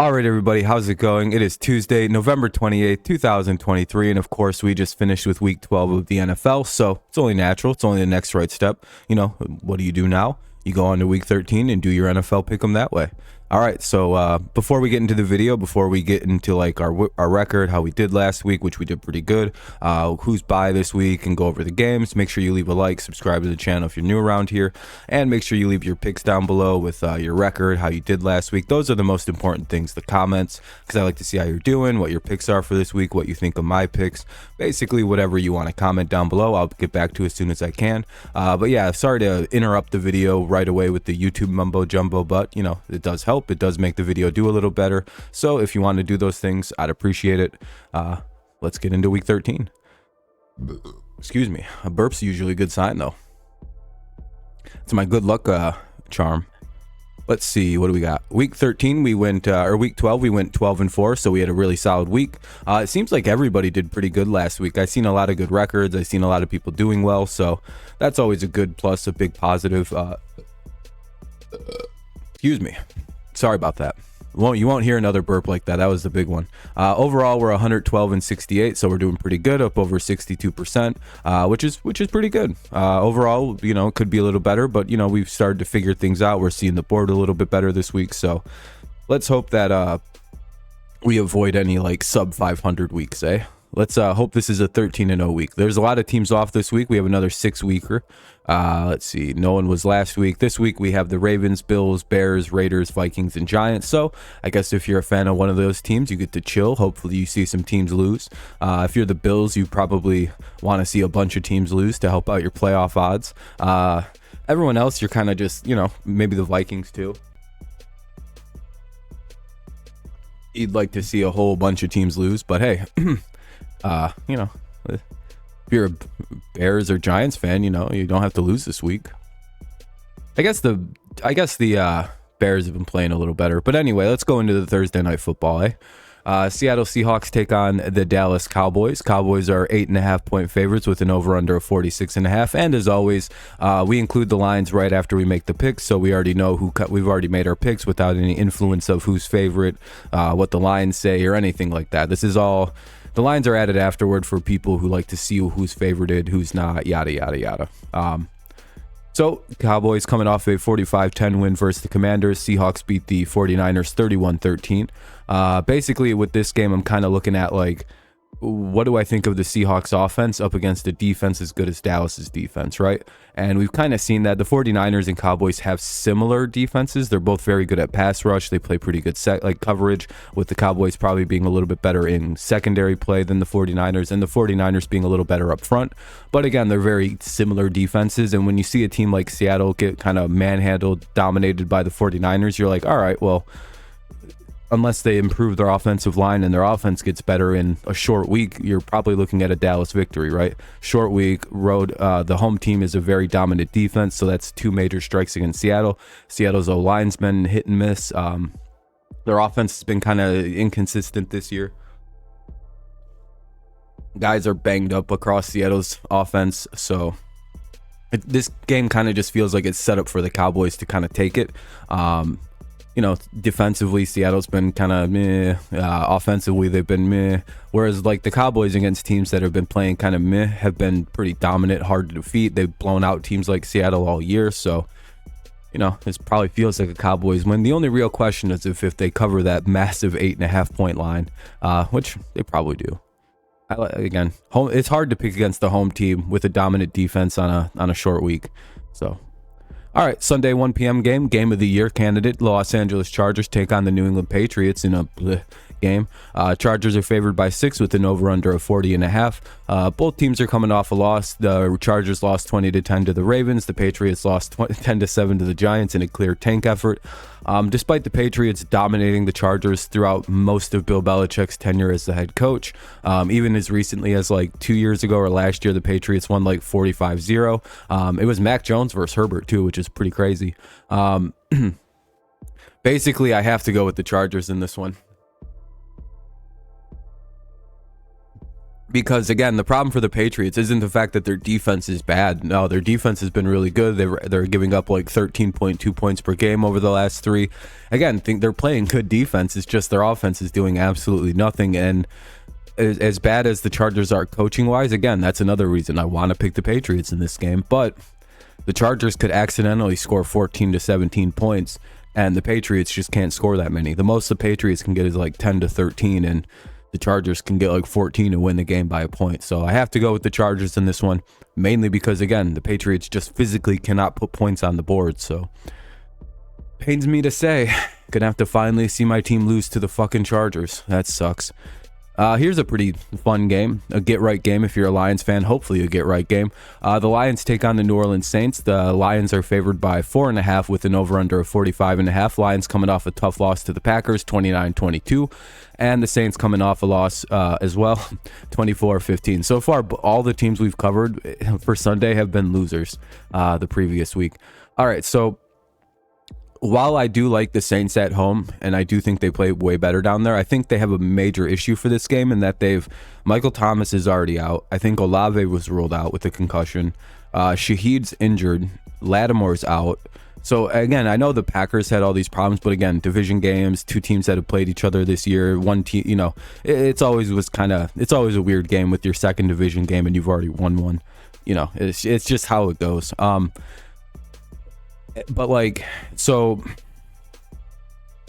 All right, everybody, how's it going? It is Tuesday, November 28th, 2023, and of course, we just finished with Week 12 of the NFL, so it's only natural. It's only the next right step. You know, what do you do now? You go on to Week 13 and do your NFL pick'em that way. All right, so before we get into the video, before we get into like our record, how we did last week, which we did pretty good, who's by this week, and go over the games, make sure you leave a like, subscribe to the channel if you're new around here, and make sure you leave your picks down below with your record, how you did last week. Those are the most important things, the comments, because I like to see how you're doing, what your picks are for this week, what you think of my picks, basically whatever you want to comment down below. I'll get back to as soon as I can. But yeah, sorry to interrupt the video right away with the YouTube mumbo jumbo, but you know, it does help. It does make the video do a little better. So if you want to do those things, I'd appreciate it. Let's get into week 13. Excuse me. A burp's usually a good sign though. It's my good luck charm. Let's see, what do we got? Week 13, we went, or week 12, we went 12-4, so we had a really solid week. It seems like everybody did pretty good last week. I've seen a lot of good records. I've seen a lot of people doing well, so that's always a good plus, a big positive. Excuse me. Sorry about that. You won't hear another burp like that. That was the big one. Overall, we're 112-68, so we're doing pretty good, up over 62%, which is pretty good. Overall, you know, it could be a little better, but you know, we've started to figure things out. We're seeing the board a little bit better this week, so let's hope that we avoid any like sub 500 weeks, eh? Let's hope this is a 13-0 week. There's a lot of teams off this week. We have another 6-weeker. Let's see. No one was last week. This week we have the Ravens, Bills, Bears, Raiders, Vikings, and Giants. So I guess if you're a fan of one of those teams, you get to chill. Hopefully you see some teams lose. If you're the Bills, you probably want to see a bunch of teams lose to help out your playoff odds. Everyone else, you're kind of just, you know, maybe the Vikings too. You'd like to see a whole bunch of teams lose, but hey, you know, if you're a Bears or Giants fan, you know, you don't have to lose this week. I guess the Bears have been playing a little better, but anyway, let's go into the Thursday night football, Seattle Seahawks take on the Dallas Cowboys. Cowboys are 8.5-point favorites with an over/under of 46.5. And as always, we include the lines right after we make the picks, so we already know we've already made our picks without any influence of who's favorite, what the lines say, or anything like that. This is all. The lines are added afterward for people who like to see who's favorited, who's not, yada, yada, yada. So, Cowboys coming off a 45-10 win versus the Commanders. Seahawks beat the 49ers 31-13. Basically, with this game, I'm kind of looking at, like, what do I think of the Seahawks offense up against a defense as good as Dallas's defense, right? And we've kind of seen that the 49ers and Cowboys have similar defenses. They're both very good at pass rush. They play pretty good coverage, with the Cowboys probably being a little bit better in secondary play than the 49ers, and the 49ers being a little better up front. But again, they're very similar defenses, and when you see a team like Seattle get kind of manhandled, dominated by the 49ers, you're like, all right, well, unless they improve their offensive line and their offense gets better in a short week, you're probably looking at a Dallas victory, right? Short week, road, the home team is a very dominant defense, so that's two major strikes against Seattle. Seattle's O-line's been hit and miss. Their offense has been kind of inconsistent this year. Guys are banged up across Seattle's offense, so this game kind of just feels like it's set up for the Cowboys to kind of take it. You know, defensively, Seattle's been kind of meh. Offensively, they've been meh. Whereas, like, the Cowboys against teams that have been playing kind of meh have been pretty dominant, hard to defeat. They've blown out teams like Seattle all year. So, you know, this probably feels like a Cowboys win. The only real question is if they cover that massive 8.5-point line, which they probably do. Again, it's hard to pick against the home team with a dominant defense on a short week. So. All right, Sunday 1 p.m. game of the year candidate. Los Angeles Chargers take on the New England Patriots in a game. Chargers are favored by 6 with an over/under of 40.5. Both teams are coming off a loss. The Chargers lost 20-10 to the Ravens. The Patriots lost 10-7 to the Giants in a clear tank effort. Despite the Patriots dominating the Chargers throughout most of Bill Belichick's tenure as the head coach, even as recently as like 2 years ago or last year, the Patriots won like 45-0. It was Mac Jones versus Herbert too, which is pretty crazy. Basically, I have to go with the Chargers in this one. Because again, the problem for the Patriots isn't the fact that their defense is bad. No, their defense has been really good. They're giving up like 13.2 points per game over the last 3. Again, think they're playing good defense. It's just their offense is doing absolutely nothing. And as bad as the Chargers are coaching wise, again, that's another reason I want to pick the Patriots in this game. But the Chargers could accidentally score 14 to 17 points, and the Patriots just can't score that many. The most the Patriots can get is like 10 to 13, and the Chargers can get like 14 and win the game by a point. So I have to go with the Chargers in this one, mainly because, again, the Patriots just physically cannot put points on the board. So pains me to say, gonna have to finally see my team lose to the fucking Chargers. That sucks. Here's a pretty fun game, a get-right game if you're a Lions fan. Hopefully a get-right game. The Lions take on the New Orleans Saints. The Lions are favored by 4.5 with an over-under of 45.5. Lions coming off a tough loss to the Packers, 29-22. And the Saints coming off a loss as well, 24-15. So far, all the teams we've covered for Sunday have been losers the previous week. All right, so while I do like the Saints at home, and I do think they play way better down there, I think they have a major issue for this game in that Michael Thomas is already out. I think Olave was ruled out with a concussion. Shaheed's injured. Lattimore's out. So again, I know the Packers had all these problems, but again, division games, 2 teams that have played each other this year, one team, it's always a weird game with your second division game and you've already won one. It's just how it goes. But like, so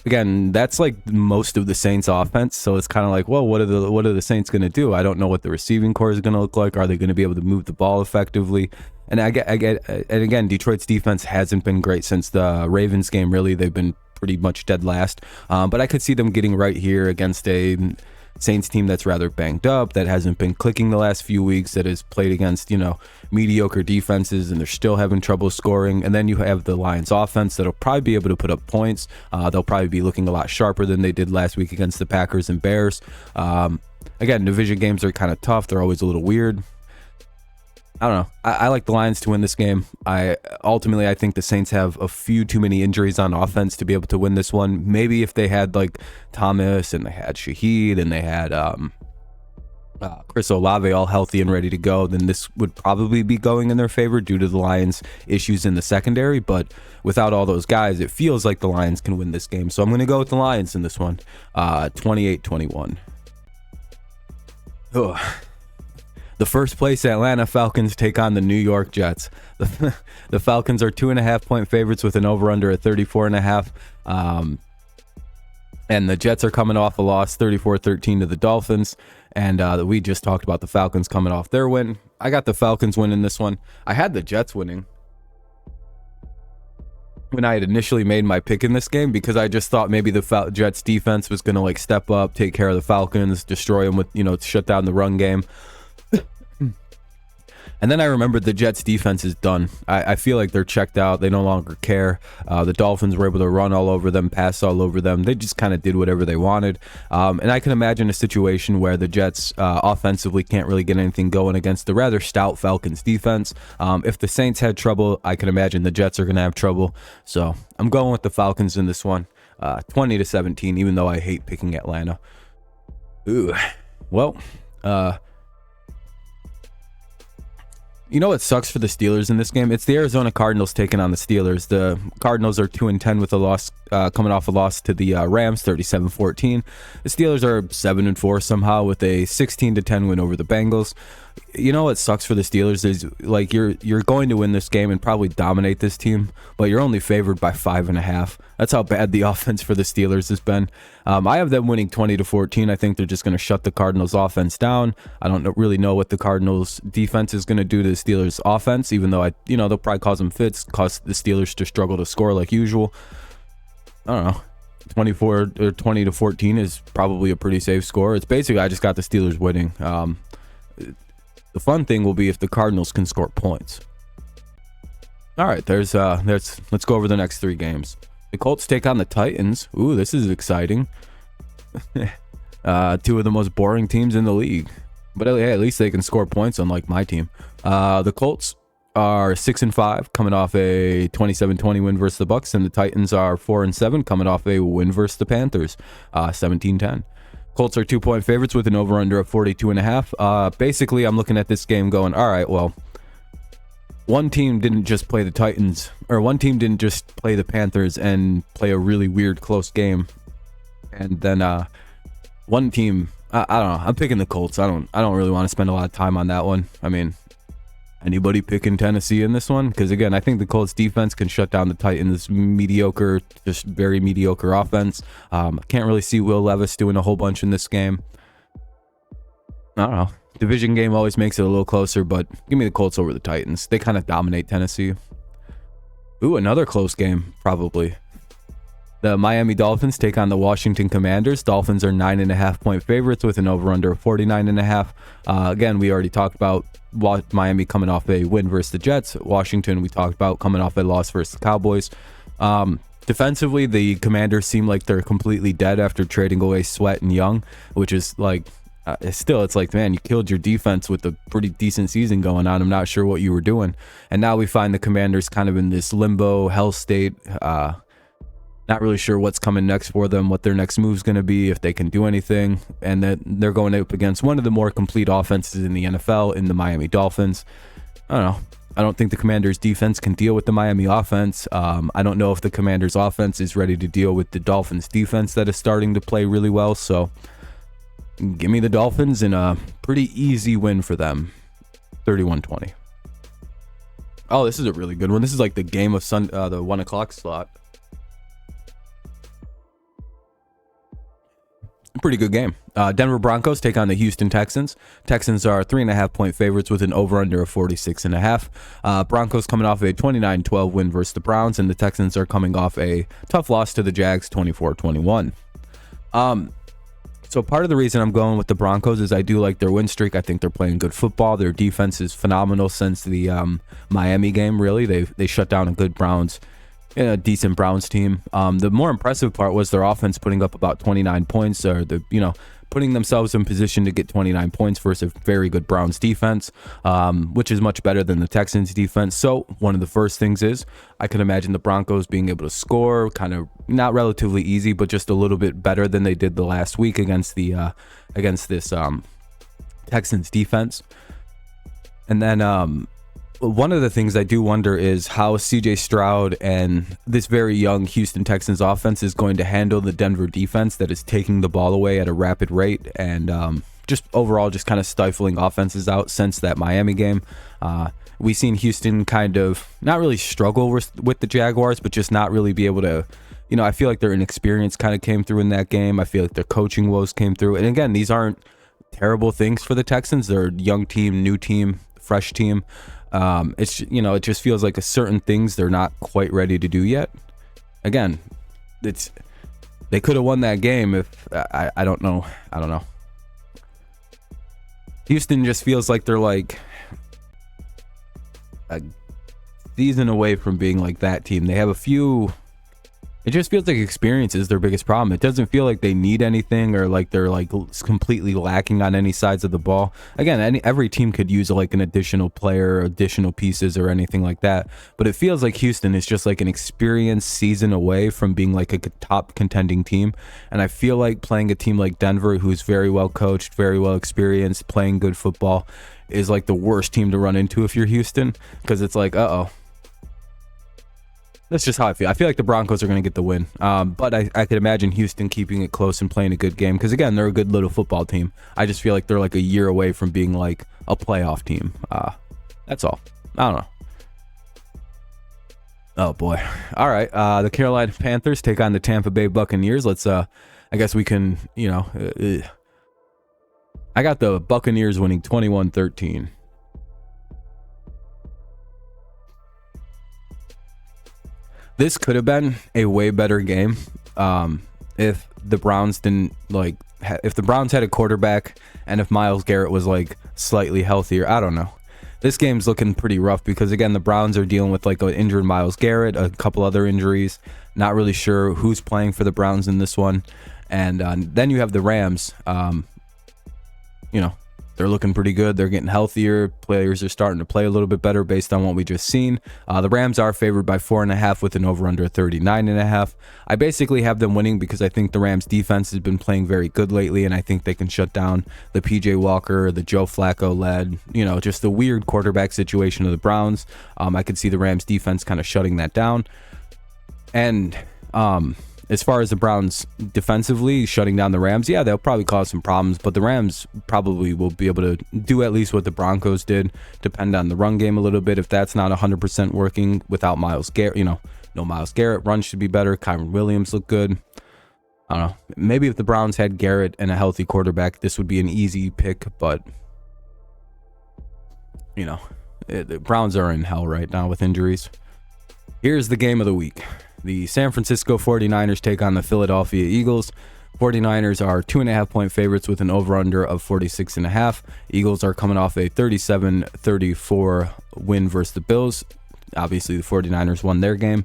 again, that's like most of the Saints offense. So it's kind of like, well, what are the Saints going to do? I don't know what the receiving core is going to look like. Are they going to be able to move the ball effectively? And I get, and again, Detroit's defense hasn't been great since the Ravens game. Really, they've been pretty much dead last. But I could see them getting right here against a Saints team that's rather banged up, that hasn't been clicking the last few weeks, that has played against, mediocre defenses, and they're still having trouble scoring. And then you have the Lions offense that'll probably be able to put up points. They'll probably be looking a lot sharper than they did last week against the Packers and Bears. Again, division games are kind of tough. They're always a little weird. I don't know. I like the Lions to win this game. I think the Saints have a few too many injuries on offense to be able to win this one. Maybe if they had like Thomas and they had Shaheed and they had Chris Olave all healthy and ready to go, then this would probably be going in their favor due to the Lions' issues in the secondary. But without all those guys, it feels like the Lions can win this game. So I'm going to go with the Lions in this one, 28-21. Ugh. The first place Atlanta Falcons take on the New York Jets. The Falcons are 2.5-point favorites with an over-under at 34.5. And the Jets are coming off a loss, 34-13 to the Dolphins. And we just talked about the Falcons coming off their win. I got the Falcons winning this one. I had the Jets winning when I had initially made my pick in this game, because I just thought maybe the Jets defense was going to like step up, take care of the Falcons, destroy them with, shut down the run game. And then I remembered the Jets defense is done. I feel like they're checked out. They no longer care. The Dolphins were able to run all over them, pass all over them. They just kind of did whatever they wanted. And I can imagine a situation where the Jets offensively can't really get anything going against the rather stout Falcons defense. If the Saints had trouble, I can imagine the Jets are going to have trouble. So I'm going with the Falcons in this one, 20-17, even though I hate picking Atlanta. Ooh, well, you know what sucks for the Steelers in this game? It's the Arizona Cardinals taking on the Steelers. The Cardinals are 2-10 with a loss, coming off a loss to the Rams, 37-14. The Steelers are 7-4 somehow with a 16-10 win over the Bengals. You know what sucks for the Steelers is like you're going to win this game and probably dominate this team, but you're only favored by 5.5. That's how bad the offense for the Steelers has been. I have them winning 20-14. I think they're just going to shut the Cardinals offense down. I don't really know what the Cardinals defense is going to do to the Steelers offense, even though they'll probably cause them fits, cause the Steelers to struggle to score like usual. I don't know. 20-14 is probably a pretty safe score. It's basically I just got the Steelers winning. The fun thing will be if the Cardinals can score points. All right, let's go over the next 3 games. The Colts take on the Titans. Ooh, this is exciting. 2 of the most boring teams in the league. But hey, at least they can score points, unlike my team. The Colts are 6-5, coming off a 27-20 win versus the Bucs, and the Titans are 4-7, coming off a win versus the Panthers, 17-10. Colts are 2-point favorites with an over-under of 42.5. Basically, I'm looking at this game going, all right, well, one team didn't just play the Titans, or one team didn't just play the Panthers and play a really weird close game. And then one team, I don't know, I'm picking the Colts. I don't really want to spend a lot of time on that one. I mean, anybody picking Tennessee in this one? Because again, I think the Colts defense can shut down the Titans' mediocre, just very mediocre offense. Can't really see Will Levis doing a whole bunch in this game. I don't know. Division game always makes it a little closer, but give me the Colts over the Titans. They kind of dominate Tennessee. Ooh, another close game, probably. The Miami Dolphins take on the Washington Commanders. Dolphins are 9.5-point favorites with an over-under of 49.5. Again, we already talked about Miami coming off a win versus the Jets. Washington, we talked about coming off a loss versus the Cowboys. Defensively, the Commanders seem like they're completely dead after trading away Sweat and Young, which is like, it's like, man, you killed your defense with a pretty decent season going on. I'm not sure what you were doing. And now we find the Commanders kind of in this limbo hell state. Not really sure what's coming next for them, what their next move's going to be, if they can do anything. And then they're going up against one of the more complete offenses in the NFL in the Miami Dolphins. I don't know. I don't think the Commanders defense can deal with the Miami offense. I don't know if the Commanders offense is ready to deal with the Dolphins defense that is starting to play really well. So give me the Dolphins in a pretty easy win for them. 31-20. Oh, this is a really good one. This is like the game of the 1 o'clock slot. Pretty good game. Denver Broncos take on the Houston Texans. Texans are 3.5-point favorites with an over-under of 46.5. Broncos coming off a 29-12 win versus the Browns, and the Texans are coming off a tough loss to the Jags, 24-21. So part of the reason I'm going with the Broncos is I do like their win streak. I think they're playing good football. Their defense is phenomenal since the Miami game. Really, they shut down a good Browns. A decent Browns team. The more impressive part was their offense putting up about 29 points, or putting themselves in position to get 29 points versus a very good Browns defense, which is much better than the Texans defense. So one of the first things is I could imagine the Broncos being able to score kind of not relatively easy, but just a little bit better than they did the last week against this Texans defense. And then one of the things I do wonder is how CJ Stroud and this very young Houston Texans offense is going to handle the Denver defense that is taking the ball away at a rapid rate and just overall just kind of stifling offenses out since that Miami game. We've seen Houston kind of not really struggle with the Jaguars, but just not really be able to, I feel like their inexperience kind of came through in that game. I feel like their coaching woes came through. And again, these aren't terrible things for the Texans. They're a young team, new team, fresh team. It's it just feels like a certain things they're not quite ready to do yet. Again, they could have won that game if I don't know. Houston just feels like they're like a season away from being like that team. They have a few. It just feels like experience is their biggest problem. It doesn't feel like they need anything or like they're like completely lacking on any sides of the ball. Again, every team could use like an additional player, additional pieces or anything like that. But it feels like Houston is just like an experienced season away from being like a top contending team. And I feel like playing a team like Denver, who's very well coached, very well experienced, playing good football, is like the worst team to run into if you're Houston. Because it's like, that's just how I feel. I feel like the Broncos are going to get the win. But I could imagine Houston keeping it close and playing a good game. Because, again, they're a good little football team. I just feel like they're like a year away from being like a playoff team. That's all. I don't know. Oh, boy. All right. The Carolina Panthers take on the Tampa Bay Buccaneers. Let's, I guess we can, I got the Buccaneers winning 21-13. This could have been a way better game if the Browns didn't if the Browns had a quarterback and if Myles Garrett was like slightly healthier. I don't know. This game's looking pretty rough because again the Browns are dealing with like an injured Myles Garrett, a couple other injuries. Not really sure who's playing for the Browns in this one, and then you have the Rams. They're they're looking pretty good. They're getting healthier. Players are starting to play a little bit better based on what we just seen. The Rams are favored by 4.5 with an over-under 39.5. I basically have them winning because I think the Rams defense has been playing very good lately, and I think they can shut down the PJ Walker, the Joe Flacco led, just the weird quarterback situation of the Browns. I could see the Rams defense kind of shutting that down. And as far as the Browns defensively shutting down the Rams, yeah, they'll probably cause some problems, but the Rams probably will be able to do at least what the Broncos did, depend on the run game a little bit. If that's not 100% working without Myles Garrett, no Myles Garrett, run should be better. Kyron Williams looked good. I don't know. Maybe if the Browns had Garrett and a healthy quarterback, this would be an easy pick, but the Browns are in hell right now with injuries. Here's the game of the week. The San Francisco 49ers take on the Philadelphia Eagles. 49ers are 2.5-point favorites with an over-under of 46.5. Eagles are coming off a 37-34 win versus the Bills. Obviously, the 49ers won their game.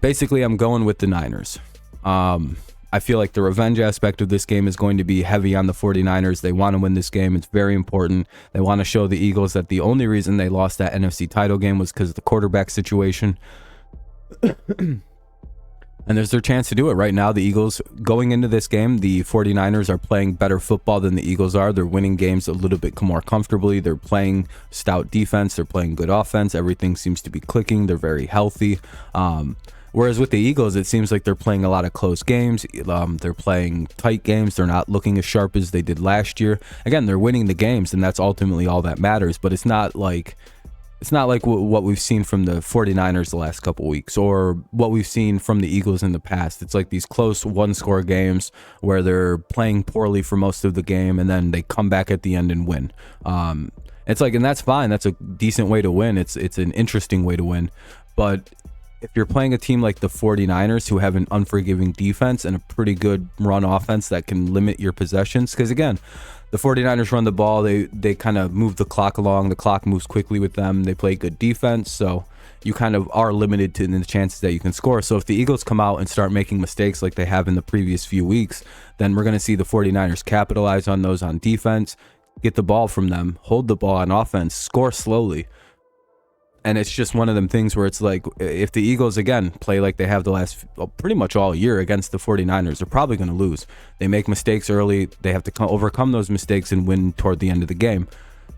Basically, I'm going with the Niners. I feel like the revenge aspect of this game is going to be heavy on the 49ers. They want to win this game. It's very important. They want to show the Eagles that the only reason they lost that NFC title game was because of the quarterback situation. And there's their chance to do it right now. The Eagles, going into this game, the 49ers are playing better football than the Eagles are. They're winning games a little bit more comfortably. They're playing stout defense. They're playing good offense. Everything seems to be clicking. They're very healthy. Whereas with the Eagles, it seems like they're playing a lot of close games. They're playing tight games. They're not looking as sharp as they did last year. Again, they're winning the games, and that's ultimately all that matters. But it's not like what we've seen from the 49ers the last couple weeks or what we've seen from the Eagles in the past. It's like these close one-score games where they're playing poorly for most of the game, and then they come back at the end and win. It's like, and that's fine. That's a decent way to win. It's an interesting way to win. But if you're playing a team like the 49ers who have an unforgiving defense and a pretty good run offense that can limit your possessions, because again, the 49ers run the ball, they kind of move the clock along, the clock moves quickly with them, they play good defense, so you kind of are limited to the chances that you can score. So if the Eagles come out and start making mistakes like they have in the previous few weeks, then we're going to see the 49ers capitalize on those on defense, get the ball from them, hold the ball on offense, score slowly. And it's just one of them things where it's like, if the Eagles, again, play like they have the last, pretty much all year against the 49ers, they're probably going to lose. They make mistakes early. They have to overcome those mistakes and win toward the end of the game.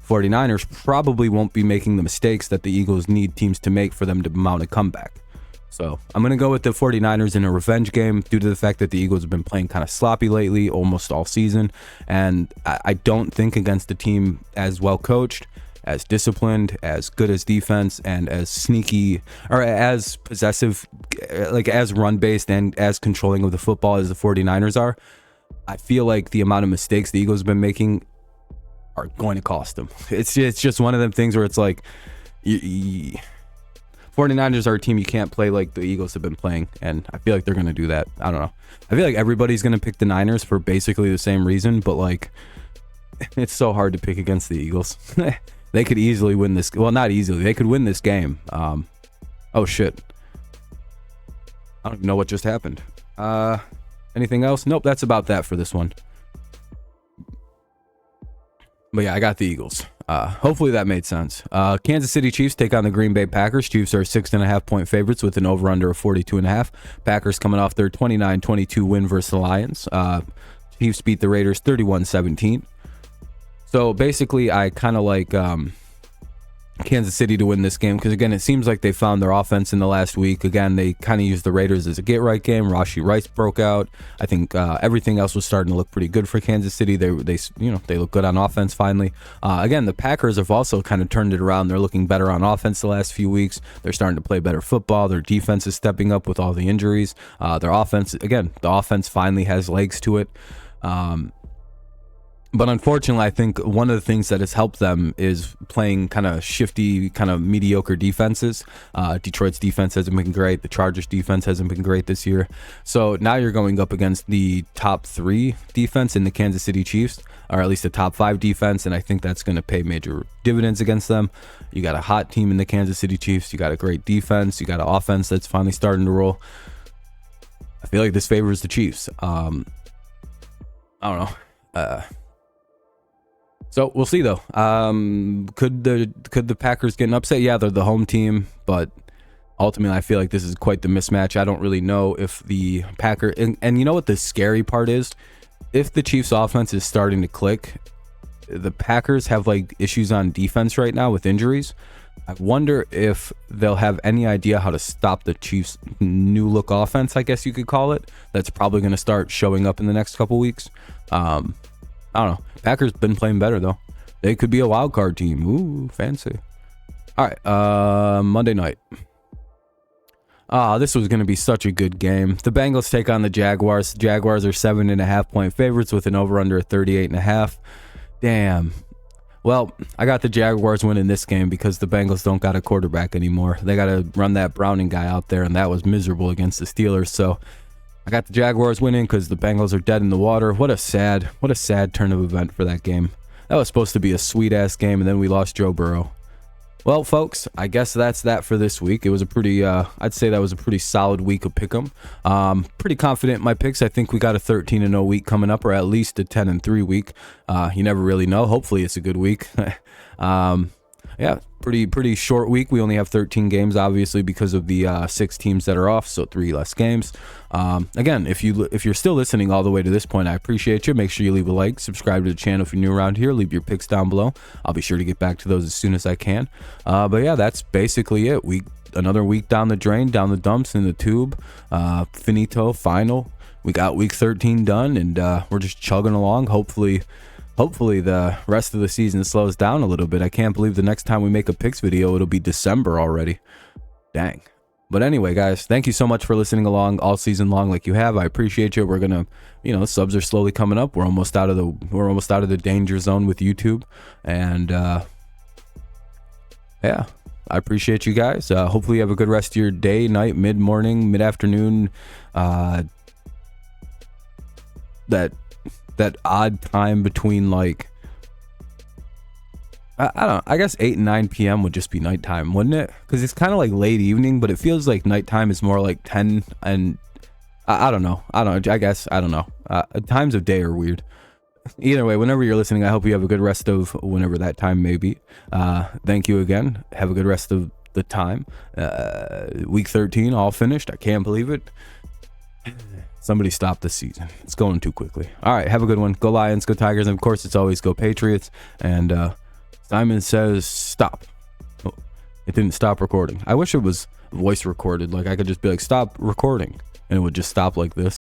49ers probably won't be making the mistakes that the Eagles need teams to make for them to mount a comeback. So I'm going to go with the 49ers in a revenge game due to the fact that the Eagles have been playing kind of sloppy lately, almost all season. And I don't think against a team as well coached, as disciplined, as good as defense, and as sneaky or as possessive, like as run-based and as controlling of the football as the 49ers are, I feel like the amount of mistakes the Eagles have been making are going to cost them. It's just one of them things where it's like, 49ers are a team you can't play like the Eagles have been playing, and I feel like they're going to do that. I don't know. I feel like everybody's going to pick the Niners for basically the same reason, but like, it's so hard to pick against the Eagles. They could easily win this. Well, not easily. They could win this game. Oh, shit. I don't know what just happened. Anything else? Nope, that's about that for this one. But yeah, I got the Eagles. Hopefully that made sense. Kansas City Chiefs take on the Green Bay Packers. Chiefs are 6.5-point favorites with an over-under of 42.5. Packers coming off their 29-22 win versus the Lions. Chiefs beat the Raiders 31-17. So basically, I kind of like Kansas City to win this game because, again, it seems like they found their offense in the last week. Again, they kind of used the Raiders as a get-right game. Rashee Rice broke out. I think everything else was starting to look pretty good for Kansas City. They look good on offense finally. Again, the Packers have also kind of turned it around. They're looking better on offense the last few weeks. They're starting to play better football. Their defense is stepping up with all the injuries. Their offense, again, the offense finally has legs to it. But unfortunately, I think one of the things that has helped them is playing kind of shifty, kind of mediocre defenses. Detroit's defense hasn't been great. The Chargers' defense hasn't been great this year. So now you're going up against the top 3 defense in the Kansas City Chiefs, or at least the top 5 defense, and I think that's going to pay major dividends against them. You got a hot team in the Kansas City Chiefs. You got a great defense. You got an offense that's finally starting to roll. I feel like this favors the Chiefs. I don't know. So we'll see though. Could the Packers get an upset? Yeah, they're the home team, but ultimately I feel like this is quite the mismatch. I don't really know if the and you know what the scary part is? If the Chiefs offense is starting to click, the Packers have like issues on defense right now with injuries. I wonder if they'll have any idea how to stop the Chiefs' new look offense, I guess you could call it. That's probably going to start showing up in the next couple weeks. I don't know. Packers been playing better though. They could be a wild card team. Ooh, fancy. All right, Monday night. This was going to be such a good game. The Bengals take on the Jaguars. The Jaguars are 7.5-point favorites with an over/under of 38.5. Damn. Well, I got the Jaguars winning this game because the Bengals don't got a quarterback anymore. They got to run that Browning guy out there, and that was miserable against the Steelers. So I got the Jaguars winning because the Bengals are dead in the water. What a sad turn of event for that game. That was supposed to be a sweet-ass game, and then we lost Joe Burrow. Well, folks, I guess that's that for this week. It was a pretty, I'd say that was a pretty solid week of pick'em. Pretty confident in my picks. I think we got a 13-0 week coming up, or at least a 10-3 week. You never really know. Hopefully, it's a good week. Yeah, pretty short week. We only have 13 games, obviously, because of the 6 teams that are off, so 3 less games. Again, if you're still listening all the way to this point, I appreciate you. Make sure you leave a like, subscribe to the channel if you're new around here. Leave your picks down below. I'll be sure to get back to those as soon as I can. But yeah, that's basically it. Another week down the drain, down the dumps, in the tube. Finito, final. We got week 13 done, and we're just chugging along. Hopefully the rest of the season slows down a little bit. I can't believe the next time we make a picks video, it'll be December already. Dang. But anyway, guys, thank you so much for listening along all season long like you have. I appreciate you. We're going to, subs are slowly coming up. We're almost out of the danger zone with YouTube. And yeah, I appreciate you guys. Hopefully you have a good rest of your day, night, mid-morning, mid-afternoon. That odd time between, like, I don't know, I guess 8 and 9 p.m. would just be nighttime, wouldn't it? Because it's kind of like late evening, but it feels like nighttime is more like 10 and I don't know. I guess, I don't know. Times of day are weird. Either way, whenever you're listening, I hope you have a good rest of whenever that time may be. Thank you again. Have a good rest of the time. Week 13, all finished. I can't believe it. Somebody stop the season. It's going too quickly. All right, have a good one. Go Lions, go Tigers, and of course, it's always go Patriots. And Simon says stop. Oh, it didn't stop recording. I wish it was voice recorded. Like I could just be like, stop recording, and it would just stop like this.